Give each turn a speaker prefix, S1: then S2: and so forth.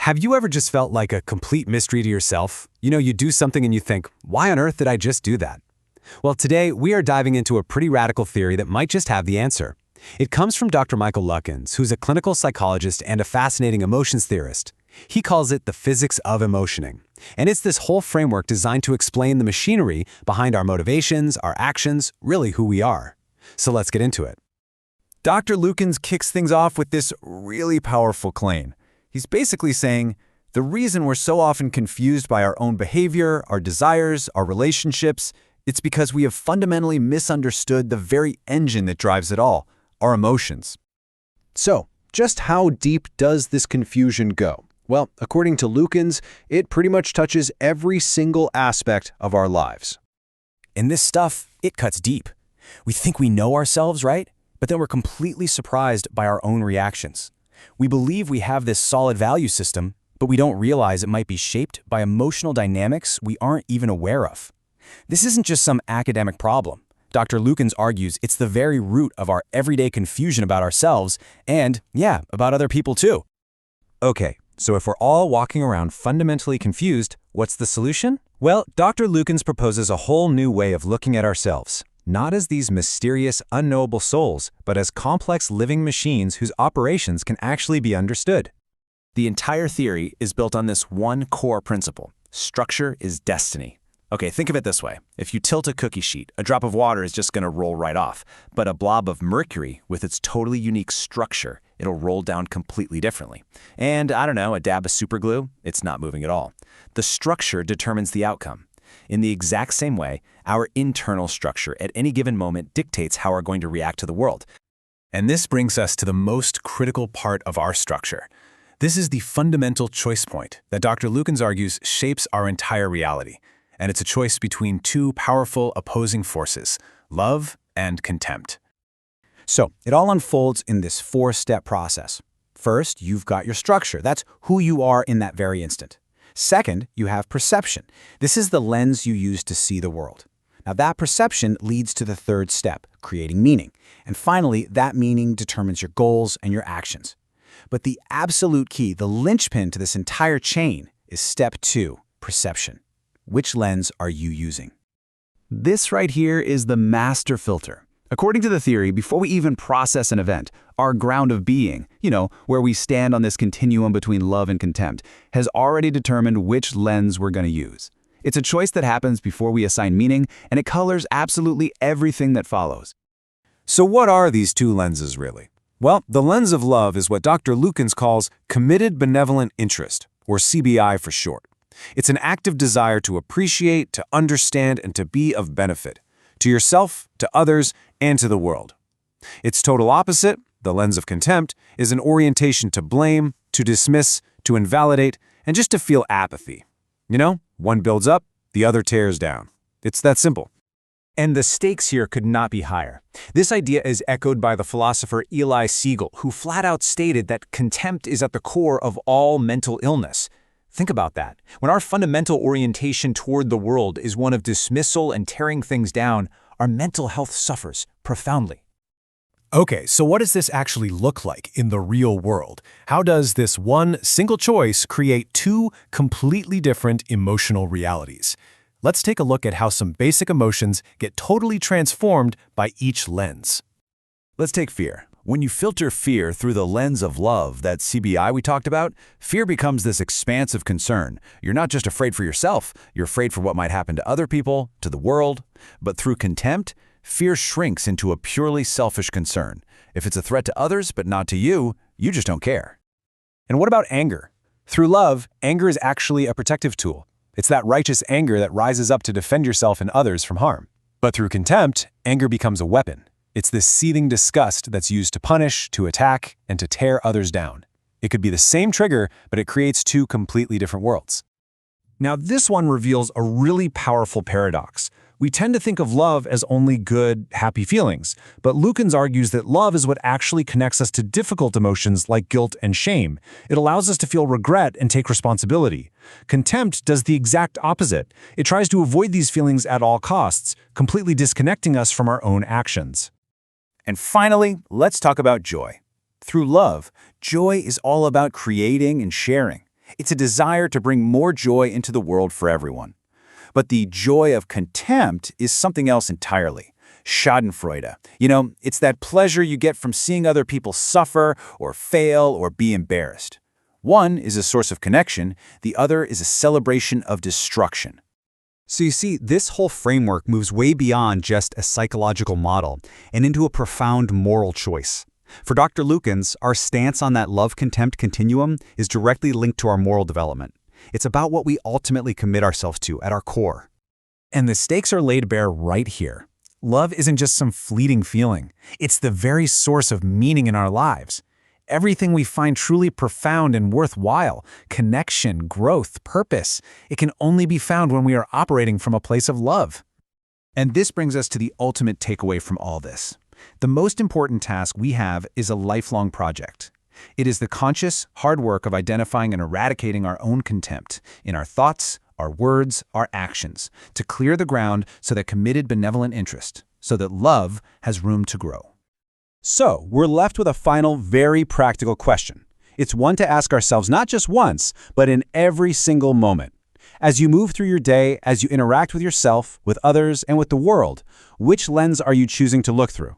S1: Have you ever just felt like a complete mystery to yourself? You do something and you think, why on earth did I just do that? Well, today we are diving into a pretty radical theory that might just have the answer. It comes from Dr. Michael Lukens, who's a clinical psychologist and a fascinating emotions theorist. He calls it the physics of emotioning. And it's this whole framework designed to explain the machinery behind our motivations, our actions, really who we are. So let's get into it.
S2: Dr. Lukens kicks things off with this really powerful claim. He's basically saying, the reason we're so often confused by our own behavior, our desires, our relationships, it's because we have fundamentally misunderstood the very engine that drives it all, our emotions.
S3: So, just how deep does this confusion go? Well, according to Lukens, it pretty much touches every single aspect of our lives.
S4: And this stuff, it cuts deep. We think we know ourselves, right? But then we're completely surprised by our own reactions. We believe we have this solid value system, but we don't realize it might be shaped by emotional dynamics we aren't even aware of. This isn't just some academic problem. Dr. Lukens argues it's the very root of our everyday confusion about ourselves and, about other people too.
S2: Okay, so if we're all walking around fundamentally confused, what's the solution? Well, Dr. Lukens proposes a whole new way of looking at ourselves. Not as these mysterious, unknowable souls, but as complex living machines whose operations can actually be understood.
S4: The entire theory is built on this one core principle. Structure is destiny. Okay, think of it this way. If you tilt a cookie sheet, a drop of water is just going to roll right off. But a blob of mercury, with its totally unique structure, it'll roll down completely differently. And, a dab of superglue, it's not moving at all. The structure determines the outcome. In the exact same way, our internal structure at any given moment dictates how we're going to react to the world.
S1: And this brings us to the most critical part of our structure. This is the fundamental choice point that Dr. Lukens argues shapes our entire reality. And it's a choice between two powerful opposing forces, love and contempt.
S3: So, it all unfolds in this four-step process. First, you've got your structure. That's who you are in that very instant. Second, you have perception. This is the lens you use to see the world. Now, that perception leads to the third step, creating meaning. And finally, that meaning determines your goals and your actions. But the absolute key, the linchpin to this entire chain, is step 2, perception. Which lens are you using? This right here is the master filter. According to the theory, before we even process an event, our ground of being, where we stand on this continuum between love and contempt, has already determined which lens we're going to use. It's a choice that happens before we assign meaning, and it colors absolutely everything that follows.
S1: So what are these two lenses really? Well, the lens of love is what Dr. Lukens calls committed benevolent interest, or CBI for short. It's an active desire to appreciate, to understand, and to be of benefit to yourself, to others, and to the world. Its total opposite, the lens of contempt, is an orientation to blame, to dismiss, to invalidate, and just to feel apathy. One builds up, the other tears down. It's that simple.
S2: And the stakes here could not be higher. This idea is echoed by the philosopher Eli Siegel, who flat out stated that contempt is at the core of all mental illness. Think about that. When our fundamental orientation toward the world is one of dismissal and tearing things down, our mental health suffers profoundly.
S1: Okay, so what does this actually look like in the real world? How does this one single choice create two completely different emotional realities? Let's take a look at how some basic emotions get totally transformed by each lens.
S5: Let's take fear. When you filter fear through the lens of love, that CBI we talked about, fear becomes this expansive concern. You're not just afraid for yourself, you're afraid for what might happen to other people, to the world. But through contempt, fear shrinks into a purely selfish concern. If it's a threat to others but not to you, you just don't care.
S1: And what about anger? Through love, anger is actually a protective tool. It's that righteous anger that rises up to defend yourself and others from harm. But through contempt, anger becomes a weapon. It's this seething disgust that's used to punish, to attack, and to tear others down. It could be the same trigger, but it creates two completely different worlds.
S2: Now, this one reveals a really powerful paradox. We tend to think of love as only good, happy feelings, but Lukens argues that love is what actually connects us to difficult emotions like guilt and shame. It allows us to feel regret and take responsibility. Contempt does the exact opposite. It tries to avoid these feelings at all costs, completely disconnecting us from our own actions.
S4: And finally, let's talk about joy. Through love, joy is all about creating and sharing.
S3: It's a desire to bring more joy into the world for everyone. But the joy of contempt is something else entirely. Schadenfreude. It's that pleasure you get from seeing other people suffer or fail or be embarrassed. One is a source of connection, the other is a celebration of destruction.
S2: So you see, this whole framework moves way beyond just a psychological model and into a profound moral choice. For Dr. Lukens, our stance on that love-contempt continuum is directly linked to our moral development. It's about what we ultimately commit ourselves to at our core.
S1: And the stakes are laid bare right here. Love isn't just some fleeting feeling. It's the very source of meaning in our lives. Everything we find truly profound and worthwhile, connection, growth, purpose, it can only be found when we are operating from a place of love. And this brings us to the ultimate takeaway from all this. The most important task we have is a lifelong project. It is the conscious, hard work of identifying and eradicating our own contempt in our thoughts, our words, our actions, to clear the ground so that committed benevolent interest, so that love has room to grow.
S2: So, we're left with a final, very practical question. It's one to ask ourselves not just once, but in every single moment. As you move through your day, as you interact with yourself, with others, and with the world, which lens are you choosing to look through?